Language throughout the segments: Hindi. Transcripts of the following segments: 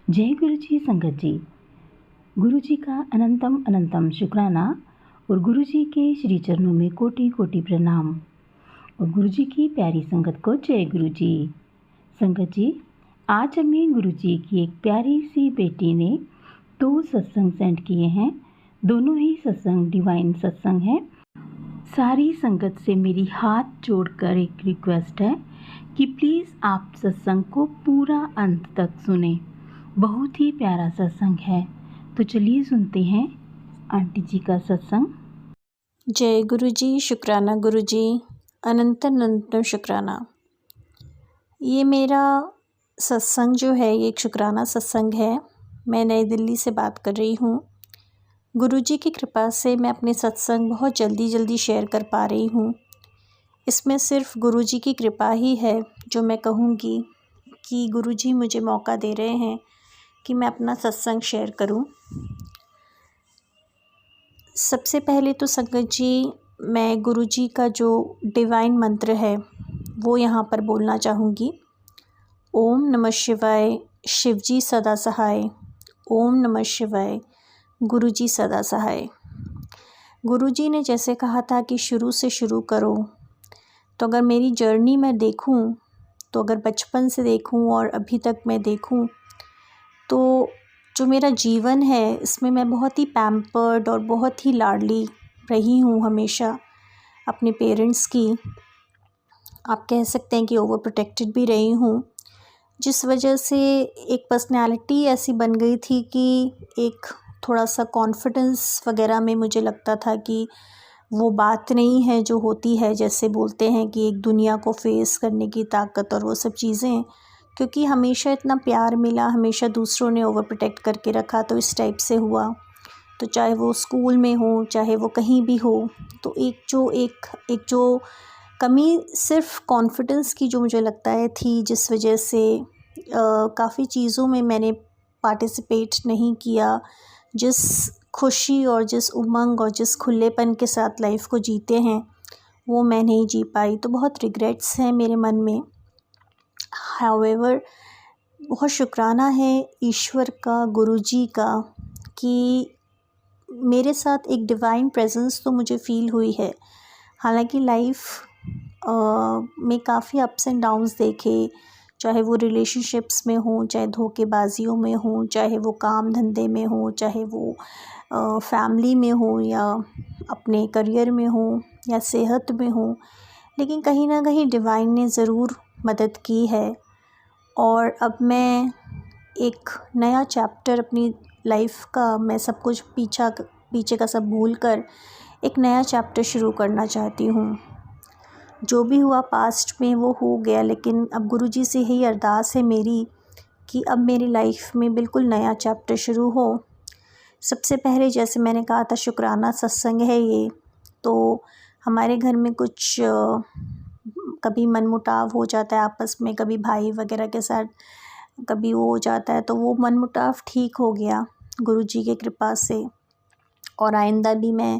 जय गुरु जी संगत जी। गुरु जी का अनंतम अनंतम शुक्राना और गुरु जी के श्री चरणों में कोटि कोटि प्रणाम और गुरु जी की प्यारी संगत को जय गुरु जी। संगत जी, आज हमें गुरु जी की एक प्यारी सी बेटी ने 2 सत्संग सेंड किए हैं। दोनों ही सत्संग डिवाइन सत्संग हैं। सारी संगत से मेरी हाथ जोड़कर एक रिक्वेस्ट है कि प्लीज़ आप सत्संग को पूरा अंत तक सुने। बहुत ही प्यारा सत्संग है, तो चलिए सुनते हैं आंटी जी का सत्संग। जय गुरु जी, शुक्राना गुरु जी, अनंत अनंत शुक्राना। ये मेरा सत्संग जो है ये एक शुक्राना सत्संग है। मैं नई दिल्ली से बात कर रही हूँ। गुरु जी की कृपा से मैं अपने सत्संग बहुत जल्दी शेयर कर पा रही हूँ। इसमें सिर्फ गुरु जी की कृपा ही है जो मैं कहूँगी कि गुरु जी मुझे मौका दे रहे हैं कि मैं अपना सत्संग शेयर करूँ। सबसे पहले तो संगत जी, मैं गुरु जी का जो डिवाइन मंत्र है वो यहाँ पर बोलना चाहूँगी। ओम नमः शिवाय, शिव जी सदा सहाय। ओम नमः शिवाय, गुरु जी सदा सहाय। गुरु जी ने जैसे कहा था कि शुरू से शुरू करो, तो अगर मेरी जर्नी मैं देखूँ, तो अगर बचपन से देखूँ और अभी तक मैं देखूँ, तो जो मेरा जीवन है इसमें मैं बहुत ही पैम्पर्ड और बहुत ही लाडली रही हूँ हमेशा अपने पेरेंट्स की। आप कह सकते हैं कि ओवर प्रोटेक्टेड भी रही हूँ, जिस वजह से एक पर्सनैलिटी ऐसी बन गई थी कि एक थोड़ा सा कॉन्फिडेंस वगैरह में मुझे लगता था कि वो बात नहीं है जो होती है, जैसे बोलते हैं कि एक दुनिया को फेस करने की ताकत और वो सब चीज़ें। क्योंकि हमेशा इतना प्यार मिला, हमेशा दूसरों ने ओवर प्रोटेक्ट करके रखा, तो इस टाइप से हुआ। तो चाहे वो स्कूल में हो, चाहे वो कहीं भी हो, तो एक जो कमी सिर्फ कॉन्फिडेंस की जो मुझे लगता है थी, जिस वजह से काफ़ी चीज़ों में मैंने पार्टिसिपेट नहीं किया। जिस खुशी और जिस उमंग और जिस खुलेपन के साथ लाइफ को जीते हैं वो मैं नहीं जी पाई, तो बहुत रिग्रेट्स हैं मेरे मन में। हाउएवर, बहुत शुक्राना है ईश्वर का, गुरु जी का, कि मेरे साथ एक डिवाइन प्रेजेंस तो मुझे फ़ील हुई है। हालांकि लाइफ में काफ़ी अप्स एंड डाउन्स देखे, चाहे वो रिलेशनशिप्स में हो, चाहे धोखेबाजियों में हो, चाहे वो काम धंधे में हो, चाहे वो फैमिली में हो, या अपने करियर में हो, या सेहत में हो, लेकिन कहीं ना कहीं डिवाइन ने ज़रूर मदद की है। और अब मैं एक नया चैप्टर अपनी लाइफ का, मैं सब कुछ पीछे का सब भूल कर एक नया चैप्टर शुरू करना चाहती हूँ। जो भी हुआ पास्ट में वो हो गया, लेकिन अब गुरु जी से यही अरदास है मेरी कि अब मेरी लाइफ में बिल्कुल नया चैप्टर शुरू हो। सबसे पहले, जैसे मैंने कहा था, शुक्राना सत्संग है ये। तो हमारे घर में कुछ कभी मनमुटाव हो जाता है आपस में, कभी भाई वगैरह के साथ कभी वो हो जाता है, तो वो मनमुटाव ठीक हो गया गुरु जी के कृपा से। और आइंदा भी मैं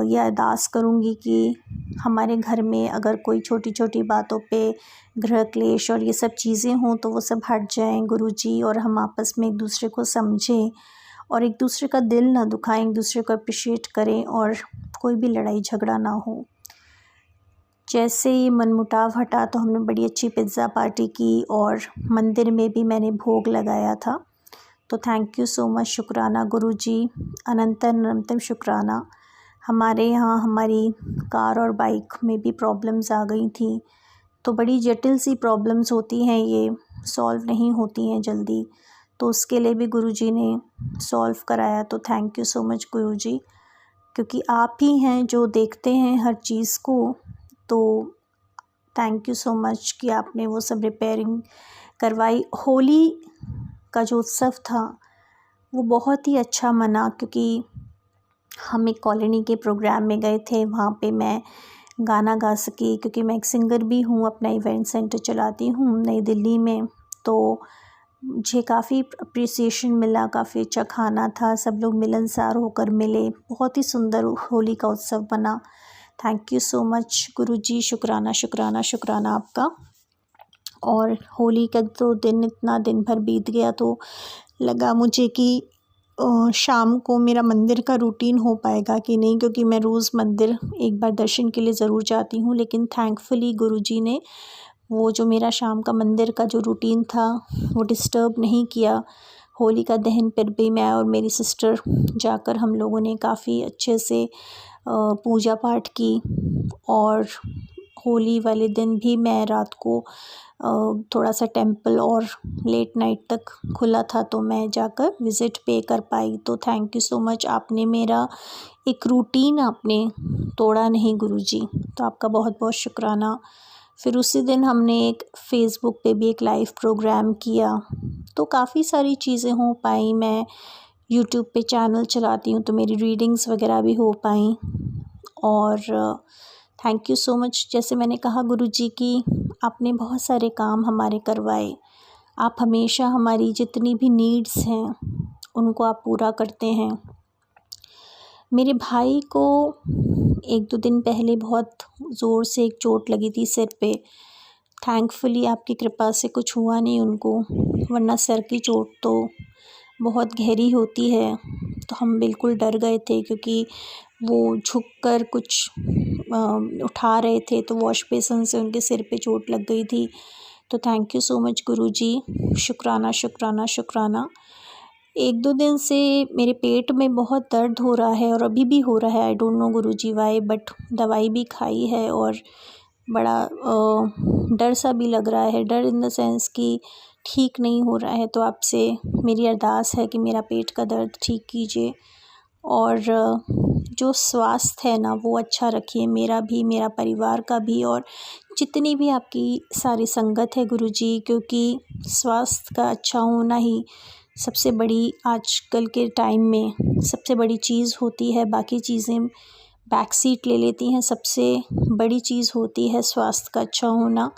यह अरदास करूँगी कि हमारे घर में अगर कोई छोटी छोटी बातों पे गृह क्लेश और ये सब चीज़ें हों, तो वो सब हट जाएं गुरु जी, और हम आपस में एक दूसरे को समझें और एक दूसरे का दिल ना दुखाएं, एक दूसरे को अप्रिशिएट करें और कोई भी लड़ाई झगड़ा ना हो। जैसे ही मनमुटाव हटा, तो हमने बड़ी अच्छी पिज़्ज़ा पार्टी की और मंदिर में भी मैंने भोग लगाया था। तो थैंक यू सो मच, शुक्राना गुरु जी, अनंतम शुक्राना। हमारे यहाँ हमारी कार और बाइक में भी प्रॉब्लम्स आ गई थी, तो बड़ी जटिल सी प्रॉब्लम्स होती हैं, ये सॉल्व नहीं होती हैं जल्दी, तो उसके लिए भी गुरु जी ने सॉल्व कराया। तो थैंक यू सो मच गुरु जी, क्योंकि आप ही हैं जो देखते हैं हर चीज़ को। तो थैंक यू सो मच कि आपने वो सब रिपेयरिंग करवाई। होली का जो उत्सव था वो बहुत ही अच्छा मना, क्योंकि हम एक कॉलोनी के प्रोग्राम में गए थे, वहाँ पे मैं गाना गा सकी, क्योंकि मैं एक सिंगर भी हूँ, अपना इवेंट सेंटर चलाती हूँ नई दिल्ली में। तो मुझे काफ़ी अप्रिसिएशन मिला, काफ़ी अच्छा खाना था, सब लोग मिलनसार होकर मिले, बहुत ही सुंदर होली का उत्सव बना। थैंक यू सो मच गुरु जी, शुक्राना शुक्राना शुक्राना आपका। और होली का तो दिन इतना दिन भर बीत गया तो लगा मुझे कि शाम को मेरा मंदिर का रूटीन हो पाएगा कि नहीं, क्योंकि मैं रोज़ मंदिर एक बार दर्शन के लिए ज़रूर जाती हूँ। लेकिन थैंकफुली गुरुजी ने वो जो मेरा शाम का मंदिर का जो रूटीन था वो डिस्टर्ब नहीं किया। होली का दहन पर भी मैं और मेरी सिस्टर जाकर हम लोगों ने काफ़ी अच्छे से पूजा पाठ की, और होली वाले दिन भी मैं रात को थोड़ा सा टेंपल और लेट नाइट तक खुला था तो मैं जाकर विज़िट पे कर पाई। तो थैंक यू सो मच, आपने मेरा एक रूटीन आपने तोड़ा नहीं गुरुजी, तो आपका बहुत बहुत शुक्राना। फिर उसी दिन हमने एक फ़ेसबुक पे भी एक लाइव प्रोग्राम किया, तो काफ़ी सारी चीज़ें हो पाई। मैं यूट्यूब पे चैनल चलाती हूँ तो मेरी रीडिंग्स वगैरह भी हो पाई। और थैंक यू सो मच, जैसे मैंने कहा गुरुजी की आपने बहुत सारे काम हमारे करवाए। आप हमेशा हमारी जितनी भी नीड्स हैं उनको आप पूरा करते हैं। मेरे भाई को 1-2 दिन पहले बहुत ज़ोर से एक चोट लगी थी सिर पे। थैंकफुली आपकी कृपा से कुछ हुआ नहीं उनको, वरना सर की चोट तो बहुत गहरी होती है। तो हम बिल्कुल डर गए थे, क्योंकि वो झुककर कुछ उठा रहे थे तो वॉश बेसिन से उनके सिर पे चोट लग गई थी। तो थैंक यू सो मच गुरुजी, शुक्राना शुक्राना शुक्राना। 1-2 दिन से मेरे पेट में बहुत दर्द हो रहा है और अभी भी हो रहा है, I don't know Guruji why, but दवाई भी खाई है और बड़ा डर सा भी लग रहा है। डर इन द सेंस कि ठीक नहीं हो रहा है। तो आपसे मेरी अरदास है कि मेरा पेट का दर्द ठीक कीजिए, और जो स्वास्थ्य है ना वो अच्छा रखिए, मेरा भी, मेरा परिवार का भी, और जितनी भी आपकी सारी संगत है गुरुजी, क्योंकि स्वास्थ्य का अच्छा होना ही सबसे बड़ी आजकल के टाइम में सबसे बड़ी चीज़ होती है। बाकी चीज़ें बैक सीट ले लेती हैं, सबसे बड़ी चीज़ होती है स्वास्थ्य का अच्छा होना।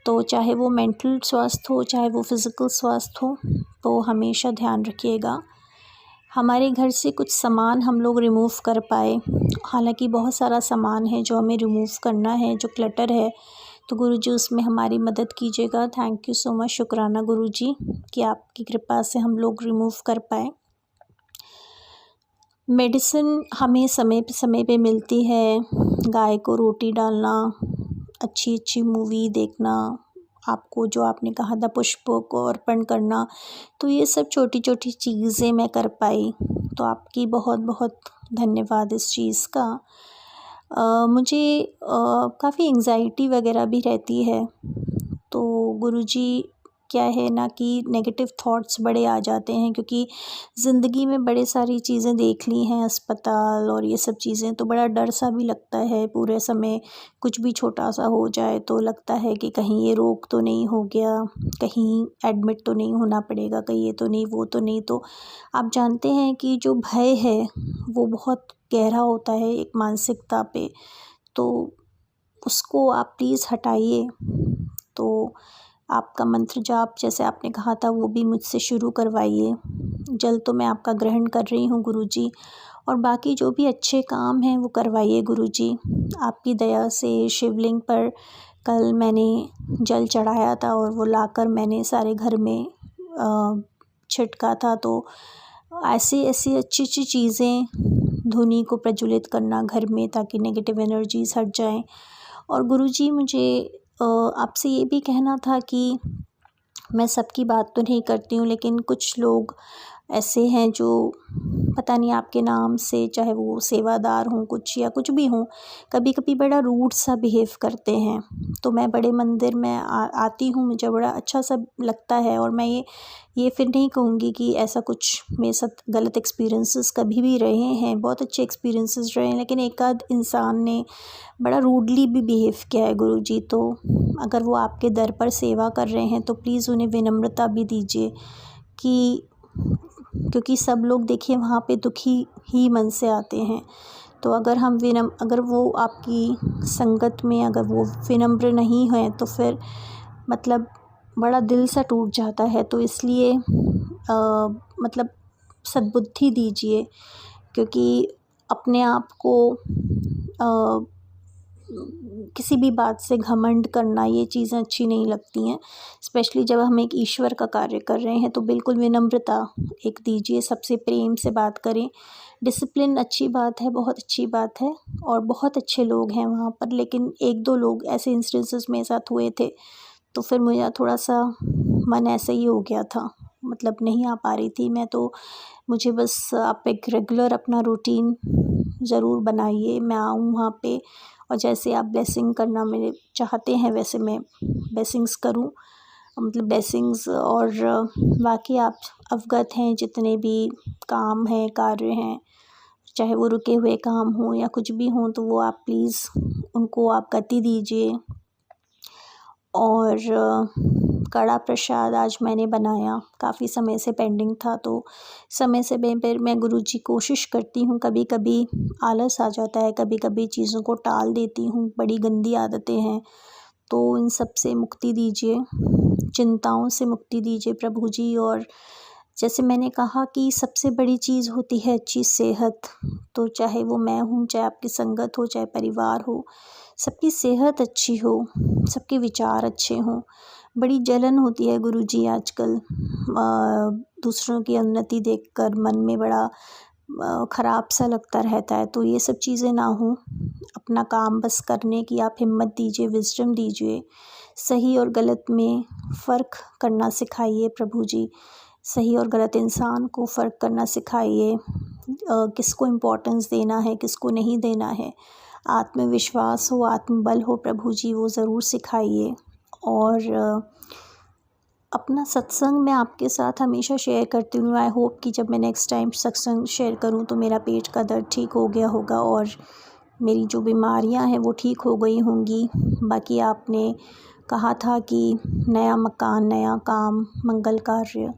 तो चाहे वो मेंटल स्वास्थ्य हो, चाहे वो फिज़िकल स्वास्थ्य हो, तो हमेशा ध्यान रखिएगा। हमारे घर से कुछ सामान हम लोग रिमूव कर पाए, हालांकि बहुत सारा सामान है जो हमें रिमूव करना है, जो क्लटर है। तो गुरुजी उसमें हमारी मदद कीजिएगा। थैंक यू सो मच, शुक्राना गुरुजी कि आपकी कृपा से हम लोग रिमूव कर पाए। मेडिसिन हमें समय पे मिलती है। गाय को रोटी डालना, अच्छी अच्छी मूवी देखना, आपको जो आपने कहा था पुष्पों को अर्पण करना, तो ये सब छोटी छोटी चीज़ें मैं कर पाई। तो आपकी बहुत बहुत धन्यवाद इस चीज़ का। मुझे काफ़ी एंग्जाइटी वगैरह भी रहती है। तो गुरुजी क्या है ना कि नेगेटिव थॉट्स बड़े आ जाते हैं, क्योंकि ज़िंदगी में बड़े सारी चीज़ें देख ली हैं, अस्पताल और ये सब चीज़ें, तो बड़ा डर सा भी लगता है। पूरे समय कुछ भी छोटा सा हो जाए तो लगता है कि कहीं ये रोग तो नहीं हो गया, कहीं एडमिट तो नहीं होना पड़ेगा, कहीं ये तो नहीं, वो तो नहीं। तो आप जानते हैं कि जो भय है वो बहुत गहरा होता है एक मानसिकता पे, तो उसको आप प्लीज़ हटाइए। तो आपका मंत्र जाप जैसे आपने कहा था वो भी मुझसे शुरू करवाइए। जल तो मैं आपका ग्रहण कर रही हूँ गुरुजी, और बाकी जो भी अच्छे काम हैं वो करवाइए गुरुजी। आपकी दया से शिवलिंग पर कल मैंने जल चढ़ाया था और वो लाकर मैंने सारे घर में छिड़का था। तो ऐसी ऐसी अच्छी अच्छी चीज़ें, धुनी को प्रज्वलित करना घर में ताकि नेगेटिव एनर्जीज हट जाएं। और गुरुजी मुझे आपसे ये भी कहना था कि मैं सबकी बात तो नहीं करती हूँ, लेकिन कुछ लोग ऐसे हैं जो पता नहीं आपके नाम से, चाहे वो सेवादार हों कुछ या कुछ भी हों, कभी कभी बड़ा रूड सा बिहेव करते हैं। तो मैं बड़े मंदिर में आती हूँ, मुझे बड़ा अच्छा सा लगता है, और मैं ये फिर नहीं कहूँगी कि ऐसा कुछ मेरे साथ गलत एक्सपीरियंसेस कभी भी रहे हैं, बहुत अच्छे एक्सपीरियंसेस रहे हैं, लेकिन एक आध इंसान ने बड़ा रूडली भी बिहेव किया है गुरुजी। तो अगर वो आपके दर पर सेवा कर रहे हैं तो प्लीज़ उन्हें विनम्रता भी दीजिए, कि क्योंकि सब लोग देखिए वहाँ पे दुखी ही मन से आते हैं। तो अगर अगर वो आपकी संगत में अगर वो विनम्र नहीं हैं तो फिर मतलब बड़ा दिल सा टूट जाता है। तो इसलिए मतलब सद्बुद्धि दीजिए, क्योंकि अपने आप को किसी भी बात से घमंड करना, ये चीज़ें अच्छी नहीं लगती हैं। स्पेशली जब हम एक ईश्वर का कार्य कर रहे हैं तो बिल्कुल विनम्रता एक दीजिए, सबसे प्रेम से बात करें। डिसिप्लिन अच्छी बात है, बहुत अच्छी बात है और बहुत अच्छे लोग हैं वहाँ पर, लेकिन 1-2 लोग ऐसे इंस्टेंसेस मेरे साथ हुए थे, तो फिर मुझे थोड़ा-सा मन ऐसे ही हो गया था, मतलब नहीं आ पा रही थी मैं। तो मुझे बस आप एक रेगुलर अपना रूटीन ज़रूर बनाइए, मैं आऊँ वहाँ पे और जैसे आप ब्लेसिंग करना मेरे चाहते हैं वैसे मैं ब्लेसिंग्स करूँ, मतलब ब्लेसिंग्स। और बाकी आप अवगत हैं जितने भी काम हैं, कार्य हैं, चाहे वो रुके हुए काम हों या कुछ भी हों, तो वो आप प्लीज़ उनको आप गति दीजिए। और कड़ा प्रसाद आज मैंने बनाया, काफ़ी समय से पेंडिंग था, तो समय से मैं गुरुजी कोशिश करती हूँ, कभी कभी आलस आ जाता है, कभी कभी चीज़ों को टाल देती हूँ, बड़ी गंदी आदतें हैं, तो इन सब से मुक्ति दीजिए, चिंताओं से मुक्ति दीजिए प्रभु जी। और जैसे मैंने कहा कि सबसे बड़ी चीज़ होती है अच्छी सेहत, तो चाहे वो मैं हूँ, चाहे आपकी संगत हो, चाहे परिवार हो, सबकी सेहत अच्छी हो, सबके विचार अच्छे हों। बड़ी जलन होती है गुरुजी आजकल, दूसरों की उन्नति देखकर मन में बड़ा ख़राब सा लगता रहता है, तो ये सब चीज़ें ना हों। अपना काम बस करने की आप हिम्मत दीजिए, विज़डम दीजिए। सही और गलत में फ़र्क करना सिखाइए प्रभु जी। सही और गलत इंसान को फ़र्क करना सिखाइए, किसको इम्पोर्टेंस देना है, किसको नहीं देना है। आत्मविश्वास हो, आत्मबल हो प्रभु जी, वो ज़रूर सिखाइए। और अपना सत्संग मैं आपके साथ हमेशा शेयर करती हूँ। आई होप कि जब मैं नेक्स्ट टाइम सत्संग शेयर करूँ तो मेरा पेट का दर्द ठीक हो गया होगा और मेरी जो बीमारियाँ हैं वो ठीक हो गई होंगी। बाकी आपने कहा था कि नया मकान, नया काम, मंगल कार्य,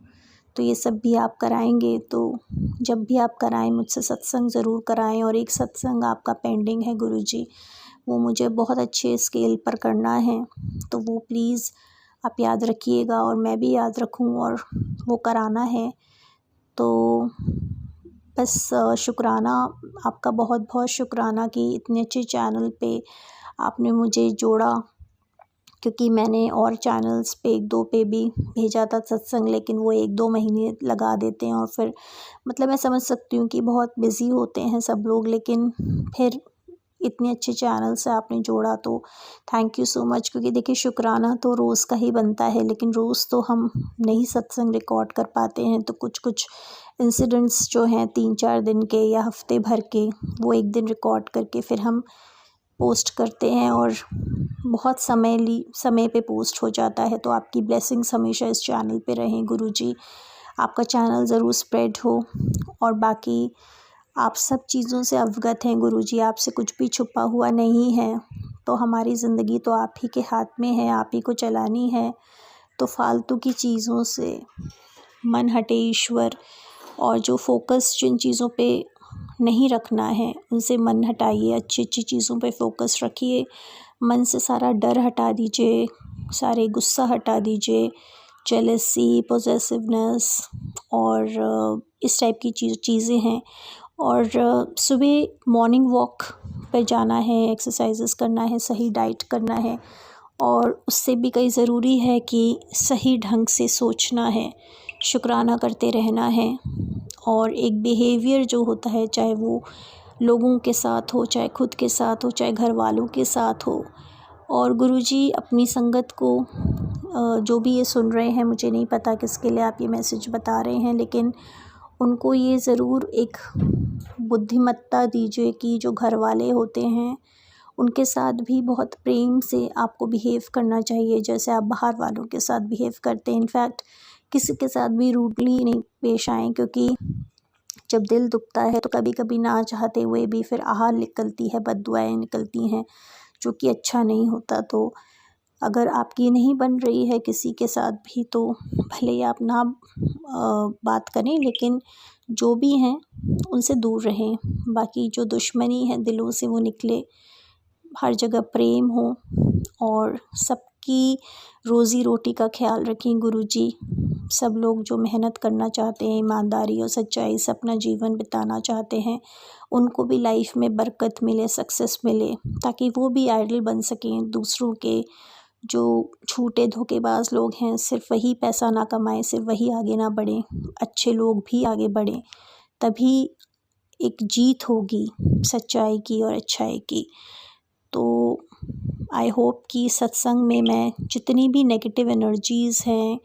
तो ये सब भी आप कराएंगे, तो जब भी आप कराएं मुझसे सत्संग ज़रूर कराएं। और एक सत्संग आपका पेंडिंग है गुरुजी, वो मुझे बहुत अच्छे स्केल पर करना है, तो वो प्लीज़ आप याद रखिएगा और मैं भी याद रखूं और वो कराना है। तो बस शुक्राना, आपका बहुत बहुत शुक्राना कि इतने अच्छे चैनल पे आपने मुझे जोड़ा, क्योंकि मैंने और चैनल्स पे 1-2 पे भी भेजा था सत्संग, लेकिन वो 1-2 महीने लगा देते हैं और फिर मतलब मैं समझ सकती हूँ कि बहुत बिज़ी होते हैं सब लोग, लेकिन फिर इतने अच्छे चैनल से आपने जोड़ा तो थैंक यू सो मच। क्योंकि देखिए शुक्राना तो रोज़ का ही बनता है, लेकिन रोज़ तो हम नहीं सत्संग रिकॉर्ड कर पाते हैं, तो कुछ कुछ इंसिडेंट्स जो हैं 3-4 दिन के या हफ्ते भर के, वो एक दिन रिकॉर्ड करके फिर हम पोस्ट करते हैं और बहुत समय पे पोस्ट हो जाता है। तो आपकी ब्लेसिंग्स हमेशा इस चैनल पे रहें गुरुजी, आपका चैनल ज़रूर स्प्रेड हो। और बाकी आप सब चीज़ों से अवगत हैं गुरुजी, आपसे कुछ भी छुपा हुआ नहीं है, तो हमारी ज़िंदगी तो आप ही के हाथ में है, आप ही को चलानी है। तो फालतू की चीज़ों से मन हटे ईश्वर, और जो फोकस जिन चीज़ों पे नहीं रखना है उनसे मन हटाइए, अच्छी अच्छी चीज़ों पे फोकस रखिए। मन से सारा डर हटा दीजिए, सारे गुस्सा हटा दीजिए, जेलसी, पॉसेसिवनेस और इस टाइप की चीज़ें हैं। और सुबह मॉर्निंग वॉक पे जाना है, एक्सरसाइजेस करना है, सही डाइट करना है, और उससे भी कई ज़रूरी है कि सही ढंग से सोचना है, शुक्राना करते रहना है। और एक बिहेवियर जो होता है, चाहे वो लोगों के साथ हो, चाहे खुद के साथ हो, चाहे घर वालों के साथ हो। और गुरुजी अपनी संगत को, जो भी ये सुन रहे हैं, मुझे नहीं पता किसके लिए आप ये मैसेज बता रहे हैं, लेकिन उनको ये ज़रूर एक बुद्धिमत्ता दीजिए कि जो घर वाले होते हैं उनके साथ भी बहुत प्रेम से आपको बिहेव करना चाहिए, जैसे आप बाहर वालों के साथ बिहेव करते हैं। इनफैक्ट किसी के साथ भी रूडली नहीं पेश आएँ, क्योंकि जब दिल दुखता है तो कभी कभी ना चाहते हुए भी फिर आह निकलती है, बद्दुआएँ निकलती हैं, जो कि अच्छा नहीं होता। तो अगर आपकी नहीं बन रही है किसी के साथ भी, तो भले ही आप ना बात करें, लेकिन जो भी हैं उनसे दूर रहें। बाकी जो दुश्मनी है दिलों से वो निकले, हर जगह प्रेम हो और सबकी सबकी रोज़ी रोटी का ख्याल रखें गुरुजी। सब लोग जो मेहनत करना चाहते हैं, ईमानदारी और सच्चाई से अपना जीवन बिताना चाहते हैं, उनको भी लाइफ में बरकत मिले, सक्सेस मिले, ताकि वो भी आइडल बन सकें। दूसरों के जो झूठे धोखेबाज लोग हैं, सिर्फ वही पैसा ना कमाएं, सिर्फ वही आगे ना बढ़ें, अच्छे लोग भी आगे बढ़ें। तभी एक जीत होगी सच्चाई की और अच्छाई की। तो आई होप कि सत्संग में मैं जितनी भी नेगेटिव एनर्जीज़ हैं,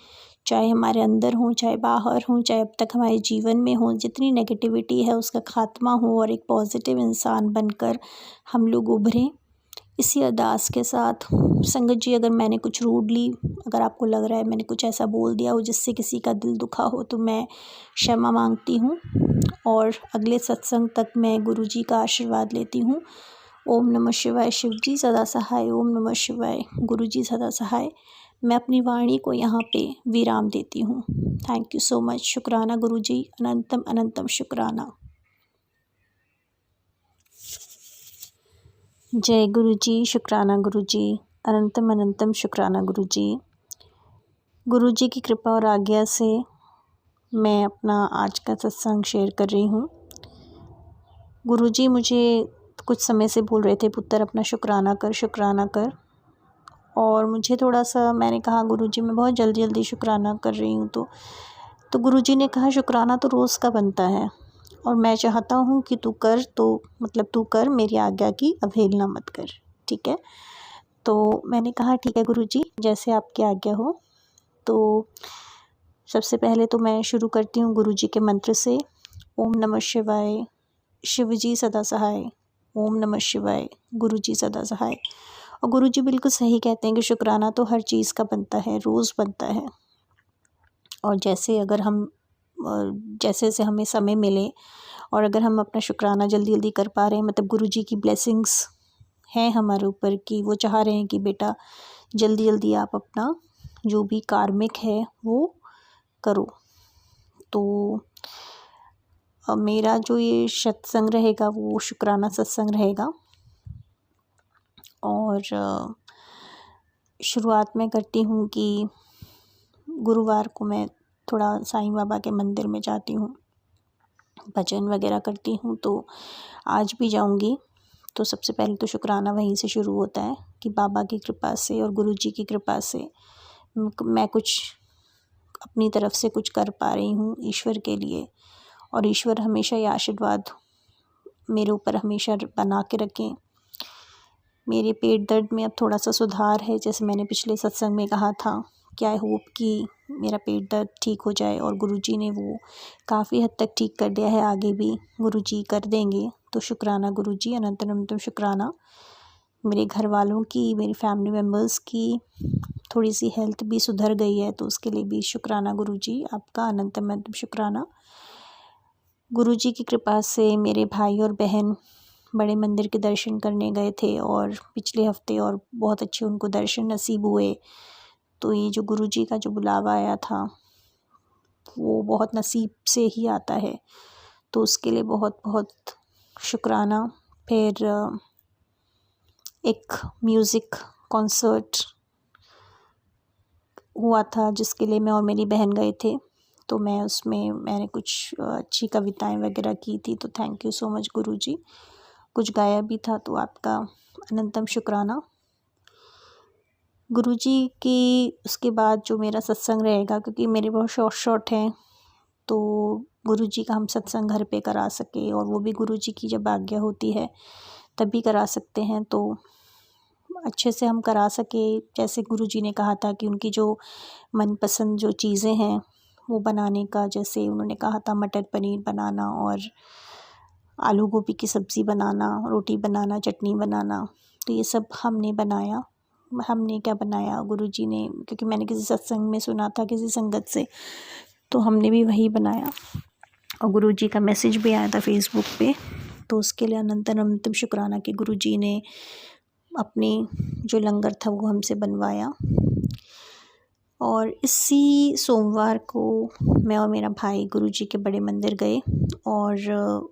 चाहे हमारे अंदर हों, चाहे बाहर हों, चाहे अब तक हमारे जीवन में हों, जितनी नेगेटिविटी है उसका खात्मा हो और एक पॉजिटिव इंसान बनकर हम लोग उभरें। इसी अरदास के साथ संगत जी, अगर मैंने कुछ रूडली, अगर आपको लग रहा है मैंने कुछ ऐसा बोल दिया हो जिससे किसी का दिल दुखा हो, तो मैं क्षमा मांगती हूँ। और अगले सत्संग तक मैं गुरुजी का आशीर्वाद लेती हूँ। ओम नमः शिवाय। शिव जी सदा सहाय। ओम नमः शिवाय। गुरुजी सदा सहाय। मैं अपनी वाणी को यहाँ पे विराम देती हूँ। Thank you so much. शुक्राना गुरुजी, अनंतम अनंतम शुक्राना। जय गुरुजी। शुक्राना गुरुजी, अनंतम अनंतम शुक्राना गुरुजी। गुरुजी की कृपा और आज्ञा से मैं अपना आज का सत्संग शेयर कर रही हूँ। गुरुजी मुझे कुछ समय से बोल रहे थे, पुत्र अपना शुक्राना कर, शुक्राना कर। और मुझे थोड़ा सा, मैंने कहा गुरुजी मैं बहुत जल्दी जल्दी शुक्राना कर रही हूँ। तो गुरुजी ने कहा शुक्राना तो रोज़ का बनता है, और मैं चाहता हूँ कि तू कर, तो मतलब तू कर, मेरी आज्ञा की अवहेलना मत कर, ठीक है। तो मैंने कहा ठीक है गुरुजी, जैसे आपकी आज्ञा हो। तो सबसे पहले तो मैं शुरू करती हूँ गुरुजी के मंत्र से। ओम नमः शिवाय। शिवजी सदा सहाय। ओम नमः शिवाय। गुरुजी सदा सहाय। और गुरुजी बिल्कुल सही कहते हैं कि शुक्राना तो हर चीज़ का बनता है, रोज़ बनता है। और जैसे अगर हम जैसे जैसे हमें समय मिले और अगर हम अपना शुक्राना जल्दी जल्दी कर पा रहे हैं, मतलब गुरुजी की ब्लेसिंग्स हैं हमारे ऊपर कि वो चाह रहे हैं कि बेटा जल्दी जल्दी आप अपना जो भी कार्मिक है वो करो। तो मेरा जो ये सत्संग रहेगा वो शुक्राना सत्संग रहेगा। और शुरुआत में करती हूँ कि गुरुवार को मैं थोड़ा साईं बाबा के मंदिर में जाती हूँ, भजन वगैरह करती हूँ। तो आज भी जाऊँगी। तो सबसे पहले तो शुक्राना वहीं से शुरू होता है कि बाबा की कृपा से और गुरुजी की कृपा से मैं कुछ अपनी तरफ से कुछ कर पा रही हूँ ईश्वर के लिए। और ईश्वर हमेशा ये आशीर्वाद मेरे ऊपर हमेशा बना के रखें। मेरे पेट दर्द में अब थोड़ा सा सुधार है, जैसे मैंने पिछले सत्संग में कहा था कि आई होप कि मेरा पेट दर्द ठीक हो जाए, और गुरुजी ने वो काफ़ी हद तक ठीक कर दिया है, आगे भी गुरुजी कर देंगे। तो शुक्राना गुरुजी, अनंतम अनंतम शुक्राना। मेरे घर वालों की, मेरी फैमिली मेम्बर्स की थोड़ी सी हेल्थ भी सुधर गई है, तो उसके लिए भी शुक्राना गुरुजी, आपका अनंतम अनंतम शुक्राना। गुरुजी की कृपा से मेरे भाई और बहन बड़े मंदिर के दर्शन करने गए थे और पिछले हफ्ते, और बहुत अच्छे उनको दर्शन नसीब हुए। तो ये जो गुरुजी का जो बुलावा आया था वो बहुत नसीब से ही आता है, तो उसके लिए बहुत बहुत शुक्राना। फिर एक म्यूज़िक कॉन्सर्ट हुआ था जिसके लिए मैं और मेरी बहन गए थे। तो मैंने कुछ अच्छी कविताएं वगैरह की थी। तो थैंक यू सो मच गुरुजी। कुछ गाया भी था, तो आपका अनंतम शुक्राना। गुरुजी की उसके बाद जो मेरा सत्संग रहेगा, क्योंकि मेरे बहुत शॉर्ट हैं, तो गुरुजी का हम सत्संग घर पे करा सके, और वो भी गुरुजी की जब आज्ञा होती है तभी करा सकते हैं। तो अच्छे से हम करा सके, जैसे गुरुजी ने कहा था कि उनकी जो मनपसंद जो चीज़ें हैं वो बनाने का, जैसे उन्होंने कहा था मटर पनीर बनाना और आलू गोभी की सब्ज़ी बनाना, रोटी बनाना, चटनी बनाना। तो ये सब हमने बनाया। हमने क्या बनाया, गुरुजी ने, क्योंकि मैंने किसी सत्संग में सुना था किसी संगत से, तो हमने भी वही बनाया। और गुरुजी का मैसेज भी आया था फेसबुक पे। तो उसके लिए अनंतम अनंतम शुक्राना कि गुरुजी ने अपनी जो लंगर था वो हमसे बनवाया। और इसी सोमवार को मैं और मेरा भाई गुरुजी के बड़े मंदिर गए, और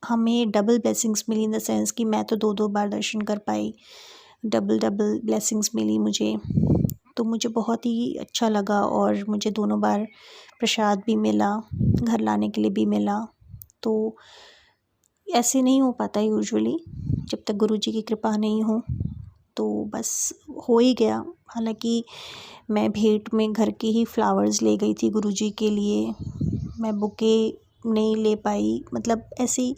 हमें डबल ब्लेसिंग्स मिली, इन द सेंस कि मैं तो 2-2 बार दर्शन कर पाई। डबल ब्लेसिंग्स मिली मुझे। तो मुझे बहुत ही अच्छा लगा और मुझे दोनों बार प्रसाद भी मिला, घर लाने के लिए भी मिला। तो ऐसे नहीं हो पाता यूजुअली जब तक गुरुजी की कृपा नहीं हो, तो बस हो ही गया। हालांकि मैं भेंट में घर के ही फ्लावर्स ले गई थी गुरुजी के लिए, मैं बुके नहीं ले पाई, मतलब ऐसे ही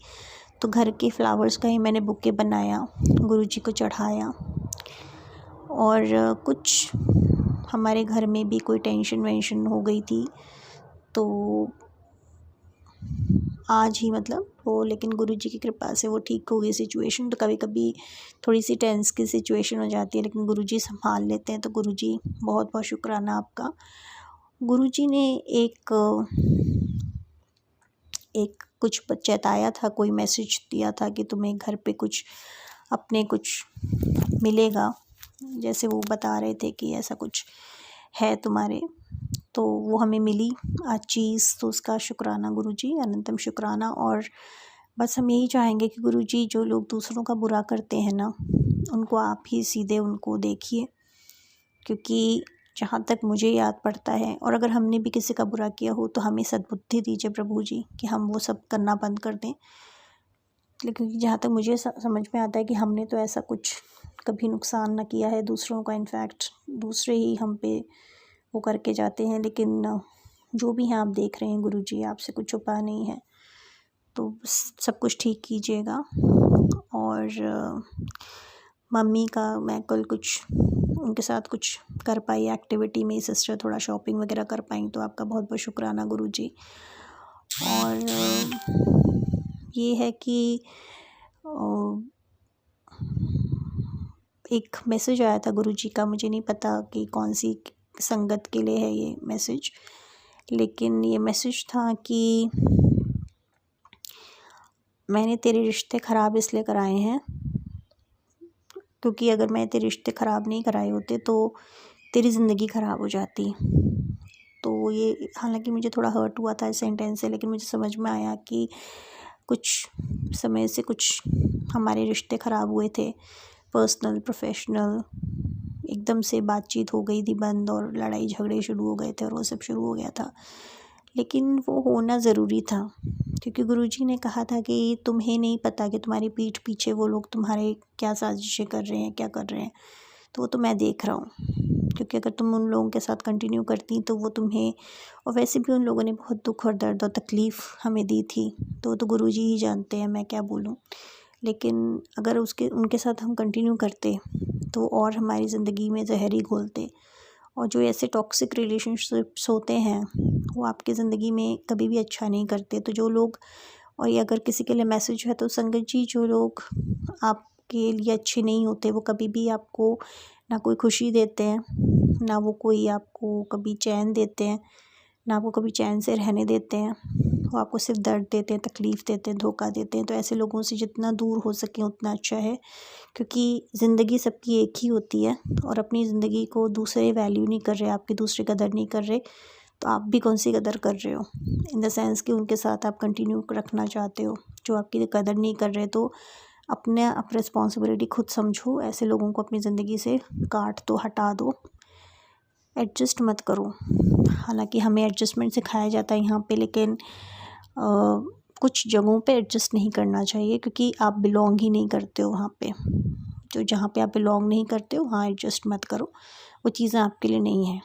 तो घर के फ्लावर्स का ही मैंने बुके बनाया, गुरुजी को चढ़ाया। और कुछ हमारे घर में भी कोई टेंशन वेंशन हो गई थी, तो आज ही मतलब वो, लेकिन गुरुजी की कृपा से वो ठीक हो गई सिचुएशन। तो कभी कभी थोड़ी सी टेंस की सिचुएशन हो जाती है, लेकिन गुरुजी संभाल लेते हैं। तो गुरुजी बहुत बहुत शुक्राना आपका। गुरुजी ने एक कुछ चेताया था, कोई मैसेज दिया था कि तुम्हें घर पे कुछ अपने कुछ मिलेगा, जैसे वो बता रहे थे कि ऐसा कुछ है तुम्हारे, तो वो हमें मिली आज चीज़। तो उसका शुक्राना गुरुजी, अनंतम शुक्राना। और बस हम यही चाहेंगे कि गुरुजी जो लोग दूसरों का बुरा करते हैं ना, उनको आप ही सीधे उनको देखिए, क्योंकि जहाँ तक मुझे याद पड़ता है, और अगर हमने भी किसी का बुरा किया हो तो हमें सद्बुद्धि दीजिए प्रभु जी कि हम वो सब करना बंद कर दें। लेकिन जहाँ तक मुझे समझ में आता है कि हमने तो ऐसा कुछ कभी नुकसान ना किया है दूसरों का, इनफैक्ट दूसरे ही हम पे वो करके जाते हैं। लेकिन जो भी हैं आप देख रहे हैं गुरुजी, आपसे कुछ छुपा नहीं है, तो सब कुछ ठीक कीजिएगा। और मम्मी का मैं कल कुछ उनके साथ कुछ कर पाई एक्टिविटी, मेरी सिस्टर थोड़ा शॉपिंग वगैरह कर पाई, तो आपका बहुत बहुत शुक्राना गुरुजी। और ये है कि एक मैसेज आया था गुरुजी का, मुझे नहीं पता कि कौन सी संगत के लिए है ये मैसेज, लेकिन ये मैसेज था कि मैंने तेरे रिश्ते ख़राब इसलिए कराए हैं क्योंकि अगर मैं तेरे रिश्ते ख़राब नहीं कराए होते तो तेरी ज़िंदगी ख़राब हो जाती। तो ये हालांकि मुझे थोड़ा हर्ट हुआ था इस सेंटेंस से, लेकिन मुझे समझ में आया कि कुछ समय से कुछ हमारे रिश्ते ख़राब हुए थे, पर्सनल प्रोफेशनल, एकदम से बातचीत हो गई थी बंद और लड़ाई झगड़े शुरू हो गए थे और वो सब शुरू हो गया था। लेकिन वो होना ज़रूरी था, क्योंकि गुरुजी ने कहा था कि तुम्हें नहीं पता कि तुम्हारी पीठ पीछे वो लोग तुम्हारे क्या साजिशें कर रहे हैं, क्या कर रहे हैं, तो वो तो मैं देख रहा हूँ। क्योंकि अगर तुम उन लोगों के साथ कंटिन्यू करती तो वो तुम्हें, और वैसे भी उन लोगों ने बहुत दुख और दर्द और तकलीफ़ हमें दी थी, तो गुरुजी ही जानते हैं, मैं क्या बोलूँ। लेकिन अगर उनके साथ हम कंटिन्यू करते तो और हमारी ज़िंदगी में जहर ही घोलते, और जो ऐसे टॉक्सिक रिलेशनशिप्स होते हैं वो आपकी ज़िंदगी में कभी भी अच्छा नहीं करते। तो जो लोग, और ये अगर किसी के लिए मैसेज है तो संगत जी, जो लोग आपके लिए अच्छे नहीं होते वो कभी भी आपको ना कोई खुशी देते हैं, ना वो कोई आपको कभी चैन देते हैं, ना वो कभी चैन से रहने देते हैं, वो आपको सिर्फ दर्द देते हैं, तकलीफ़ देते हैं, धोखा देते हैं। तो ऐसे लोगों से जितना दूर हो सके उतना अच्छा है, क्योंकि ज़िंदगी सबकी एक ही होती है, और अपनी ज़िंदगी को दूसरे वैल्यू नहीं कर रहे, आपकी दूसरे कदर नहीं कर रहे, तो आप भी कौन सी कदर कर रहे हो, इन द सेंस कि उनके साथ आप कंटिन्यू रखना चाहते हो जो आपकी कदर नहीं कर रहे। तो अपने रिस्पॉन्सिबिलिटी खुद समझो, ऐसे लोगों को अपनी ज़िंदगी से काट दो, हटा दो, एडजस्ट मत करो। हालांकि हमें एडजस्टमेंट सिखाया जाता है यहाँ पे, लेकिन कुछ जगहों पे एडजस्ट नहीं करना चाहिए, क्योंकि आप बिलोंग ही नहीं करते हो वहाँ पे। जो जहाँ पे आप बिलोंग नहीं करते हो वहाँ एडजस्ट मत करो, वो चीज़ें आपके लिए नहीं है।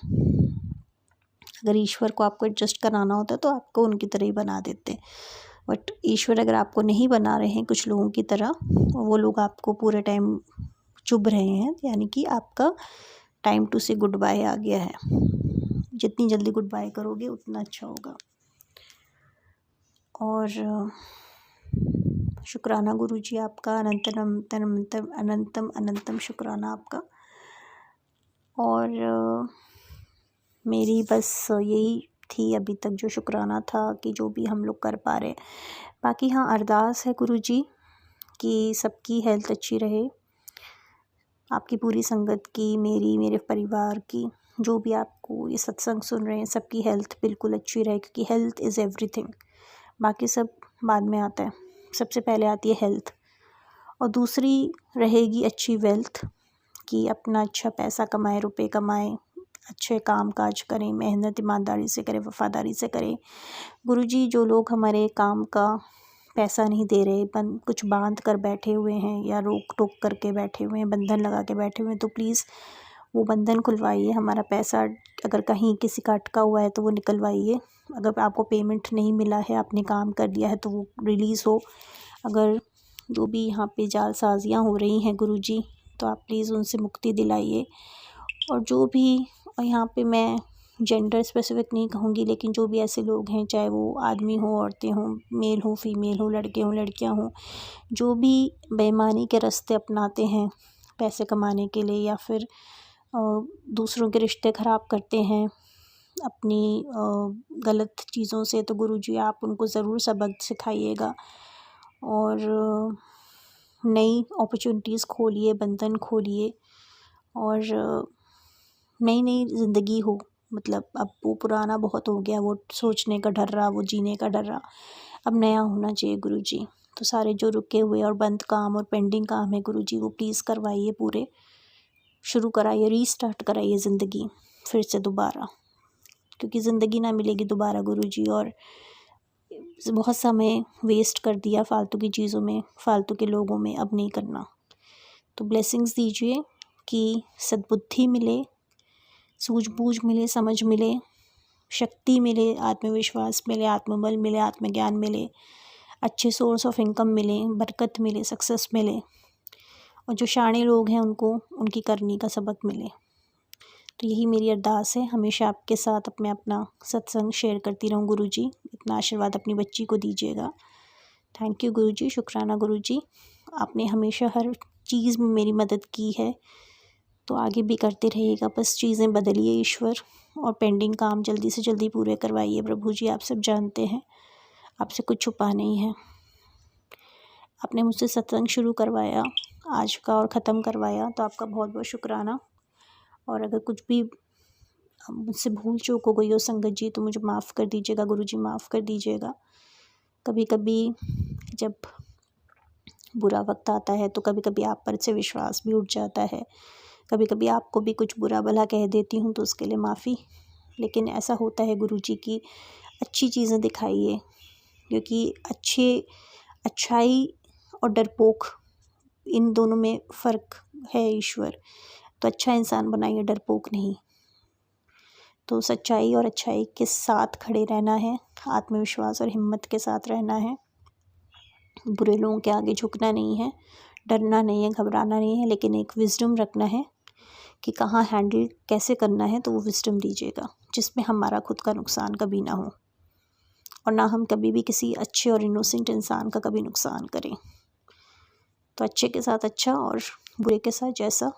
अगर ईश्वर को आपको एडजस्ट कराना होता तो आपको उनकी तरह ही बना देते, बट ईश्वर अगर आपको नहीं बना रहे हैं कुछ लोगों की तरह, वो लोग आपको पूरे टाइम चुभ रहे हैं, यानी कि आपका टाइम टू से गुड बाय आ गया है। जितनी जल्दी गुड बाय करोगे उतना अच्छा होगा। और शुक्राना गुरुजी आपका, अनंतम अनंतम शुक्राना आपका। और मेरी बस यही थी अभी तक जो शुक्राना था कि जो भी हम लोग कर पा रहे। बाकी हाँ, अरदास है गुरुजी कि सबकी हेल्थ अच्छी रहे, आपकी पूरी संगत की, मेरे परिवार की, जो भी आपको ये सत्संग सुन रहे हैं सबकी हेल्थ बिल्कुल अच्छी रहे, क्योंकि हेल्थ इज़ एवरीथिंग। बाकी सब बाद में आता है, सबसे पहले आती है हेल्थ, और दूसरी रहेगी अच्छी वेल्थ, कि अपना अच्छा पैसा कमाए, रुपए कमाए, अच्छे काम काज करें, मेहनत ईमानदारी से करें, वफ़ादारी से करें। गुरुजी, जो लोग हमारे काम का पैसा नहीं दे रहे, कुछ बांध कर बैठे हुए हैं या रोक टोक करके बैठे हुए हैं, बंधन लगा के बैठे हुए हैं, तो प्लीज़ वो बंधन खुलवाइए। हमारा पैसा अगर कहीं किसी का अटका हुआ है तो वो निकलवाइए। अगर आपको पेमेंट नहीं मिला है, आपने काम कर दिया है, तो वो रिलीज़ हो। अगर जो भी यहाँ पे जालसाजियाँ हो रही हैं गुरुजी, तो आप प्लीज़ उनसे मुक्ति दिलाइए। और जो भी यहाँ पे मैं जेंडर स्पेसिफिक नहीं कहूँगी, लेकिन जो भी ऐसे लोग हैं, चाहे वो आदमी हो, औरतें हों, मेल हो, फीमेल हो, लड़के हों, लड़कियाँ हों, जो भी बेईमानी के रास्ते अपनाते हैं पैसे कमाने के लिए, या फिर दूसरों के रिश्ते ख़राब करते हैं अपनी गलत चीज़ों से, तो गुरुजी आप उनको ज़रूर सबक सिखाइएगा और नई अपॉर्चुनिटीज़ खोलिए, बंधन खोलिए और नई नई ज़िंदगी हो। मतलब अब वो पुराना बहुत हो गया, वो सोचने का डर रहा, वो जीने का डर रहा, अब नया होना चाहिए गुरुजी। तो सारे जो रुके हुए और बंद काम और पेंडिंग काम है गुरुजी, वो प्लीज़ करवाइए, पूरे शुरू कराइए, रीस्टार्ट कराइए ज़िंदगी फिर से दोबारा, क्योंकि ज़िंदगी ना मिलेगी दोबारा गुरुजी। और बहुत समय वेस्ट कर दिया फालतू की चीज़ों में, फालतू के लोगों में, अब नहीं करना। तो ब्लेसिंग्स दीजिए कि सद्बुद्धि मिले, सूझबूझ मिले, समझ मिले, शक्ति मिले, आत्मविश्वास मिले, आत्मबल मिले, आत्मज्ञान मिले, अच्छे सोर्स ऑफ इनकम मिले, बरकत मिले, सक्सेस मिले, और जो शाणे लोग हैं उनको उनकी करनी का सबक मिले। तो यही मेरी अरदास है। हमेशा आपके साथ मैं अपना सत्संग शेयर करती रहूँ गुरुजी। इतना आशीर्वाद अपनी बच्ची को दीजिएगा। थैंक यू गुरुजी, शुक्राना गुरुजी। आपने हमेशा हर चीज़ में मेरी मदद की है, तो आगे भी करते रहिएगा। बस चीज़ें बदलिए ईश्वर, और पेंडिंग काम जल्दी से जल्दी पूरे करवाइए प्रभु जी। आप सब जानते हैं, आपसे कुछ छुपा नहीं है। आपने मुझसे सत्संग शुरू करवाया आज का और ख़त्म करवाया, तो आपका बहुत बहुत शुक्राना। और अगर कुछ भी मुझसे भूल चूक हो गई हो संगत जी, तो मुझे माफ़ कर दीजिएगा गुरुजी, माफ़ कर दीजिएगा। कभी कभी जब बुरा वक्त आता है तो कभी कभी आप पर से विश्वास भी उठ जाता है, कभी कभी आपको भी कुछ बुरा भला कह देती हूँ, तो उसके लिए माफ़ी। लेकिन ऐसा होता है गुरुजी की अच्छी चीज़ें दिखाइए, क्योंकि अच्छाई और डरपोक, इन दोनों में फ़र्क है ईश्वर। तो अच्छा इंसान बनाइए, डरपोक नहीं। तो सच्चाई और अच्छाई के साथ खड़े रहना है, आत्मविश्वास और हिम्मत के साथ रहना है, बुरे लोगों के आगे झुकना नहीं है, डरना नहीं है, घबराना नहीं है, लेकिन एक विज़डम रखना है कि कहाँ हैंडल कैसे करना है। तो वो विज़डम दीजिएगा जिसमें हमारा खुद का नुकसान कभी ना हो, और ना हम कभी भी किसी अच्छे और इनोसेंट इंसान का कभी नुकसान करें। तो अच्छे के साथ अच्छा और बुरे के साथ जैसा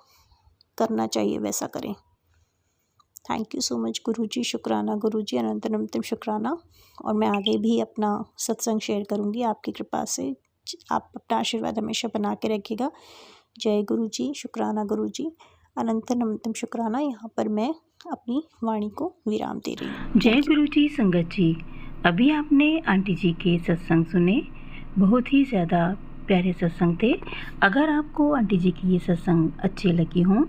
करना चाहिए वैसा करें। थैंक यू सो मच गुरुजी, शुक्राना गुरुजी, अनंतम शुक्राना। और मैं आगे भी अपना सत्संग शेयर करूँगी आपकी कृपा से। आप अपना आशीर्वाद हमेशा बना के रखिएगा। जय गुरुजी, शुक्राना गुरुजी, अनंतम शुक्राना। यहाँ पर मैं अपनी वाणी को विराम दे रही हूँ। जय गुरुजी संगत जी। अभी आपने आंटी जी के सत्संग सुने, बहुत ही ज़्यादा प्यारे सत्संग थे। अगर आपको आंटी जी की ये सत्संग अच्छे लगे हों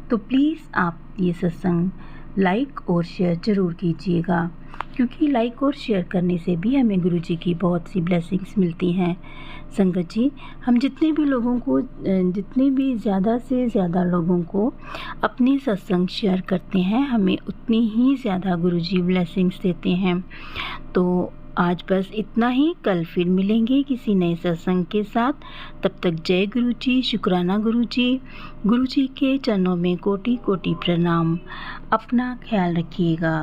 तो प्लीज़ आप ये सत्संग लाइक और शेयर ज़रूर कीजिएगा, क्योंकि लाइक और शेयर करने से भी हमें गुरु जी की बहुत सी ब्लेसिंग्स मिलती हैं। संगत जी, हम जितने भी ज़्यादा से ज़्यादा लोगों को अपने सत्संग शेयर करते हैं, हमें उतनी ही ज़्यादा गुरु जी ब्लेसिंग्स देते हैं। तो आज बस इतना ही, कल फिर मिलेंगे किसी नए सत्संग के साथ। तब तक जय गुरु जी, शुक्राना गुरु जी के चरणों में कोटि कोटि प्रणाम। अपना ख्याल रखिएगा।